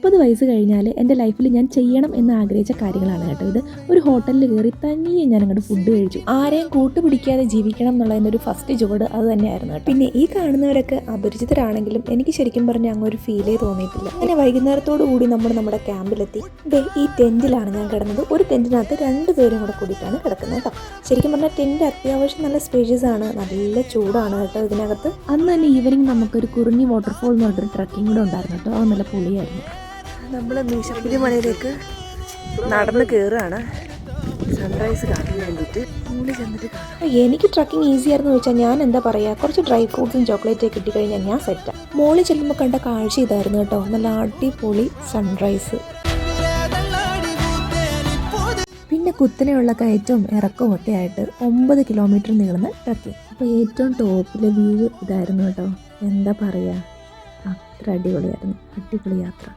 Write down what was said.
30 വയസ്സ് കഴിഞ്ഞാൽ എൻ്റെ ലൈഫിൽ ഞാൻ ചെയ്യണം എന്ന് ആഗ്രഹിച്ച കാര്യങ്ങളാണ് കേട്ടോ ഇത്. ഒരു ഹോട്ടലിൽ കയറി തനിയെ ഞാൻ അങ്ങോട്ട് ഫുഡ് കഴിച്ചു. ആരെയും കൂട്ടുപിടിക്കാതെ ജീവിക്കണം എന്നുള്ളതിൻ്റെ ഒരു ഫസ്റ്റ് ചുവട് അത് തന്നെയായിരുന്നു കേട്ടോ. പിന്നെ ഈ കാണുന്നവരൊക്കെ അപരിചിതരാണെങ്കിലും എനിക്ക് ശരിക്കും പറഞ്ഞാൽ അങ്ങ് ഒരു ഫീലേ തോന്നിയിട്ടില്ല. അങ്ങനെ വൈകുന്നേരത്തോടു കൂടി നമ്മുടെ ക്യാമ്പിലെത്തി. ഈ ടെൻറ്റിലാണ് ഞാൻ കിടന്നത്. ഒരു ടെൻറ്റിനകത്ത് 2 പേരും കൂടെ കൂടിയിട്ടാണ് കിടക്കുന്നത് കേട്ടോ. ശരിക്കും പറഞ്ഞാൽ ടെൻറ്റ് അത്യാവശ്യം നല്ല സ്പേഷ്യസ് ആണ്, നല്ല ചൂടാണ് കേട്ടോ ഇതിനകത്ത്. അന്ന് തന്നെ ഈവനിങ് നമുക്കൊരു കുറിഞ്ഞി വാട്ടർഫോൾ എന്ന് പറഞ്ഞൊരു ട്രക്കിംഗ് കൂടെ ഉണ്ടായിരുന്നു കേട്ടോ. അത് നല്ല പൊളിയായിരുന്നു. നമ്മൾ മീശപ്പുലി മലയിലേക്ക് നടന്ന് കയറുകയാണ് സൺറൈസ് കാണാൻ വേണ്ടിയിട്ട്. മുകളിൽ ചെന്നിട്ട് എനിക്ക് ട്രക്കിംഗ് ഈസി ആയിരുന്നു ചോദിച്ചാൽ ഞാൻ എന്താ പറയുക, കുറച്ച് ഡ്രൈ ഫ്രൂട്ട്സും ചോക്ലേറ്റൊക്കെ കിട്ടിക്കഴിഞ്ഞാൽ ഞാൻ സെറ്റാണ്. മോളിൽ ചെല്ലുമ്പോൾ കണ്ട കാഴ്ച ഇതായിരുന്നു കേട്ടോ, നല്ല അടിപൊളി സൺറൈസ്. പിന്നെ കുത്തനെയുള്ള കയറ്റവും ഇറക്കവും ഒക്കെ ആയിട്ട് 9 കിലോമീറ്റർ നീളുന്ന ട്രക്കിംഗ്. അപ്പോൾ ഏറ്റവും ടോപ്പിലെ വ്യൂ ഇതായിരുന്നു കേട്ടോ. എന്താ പറയുക, അത്ര അടിപൊളിയായിരുന്നു. അടിപൊളി യാത്ര.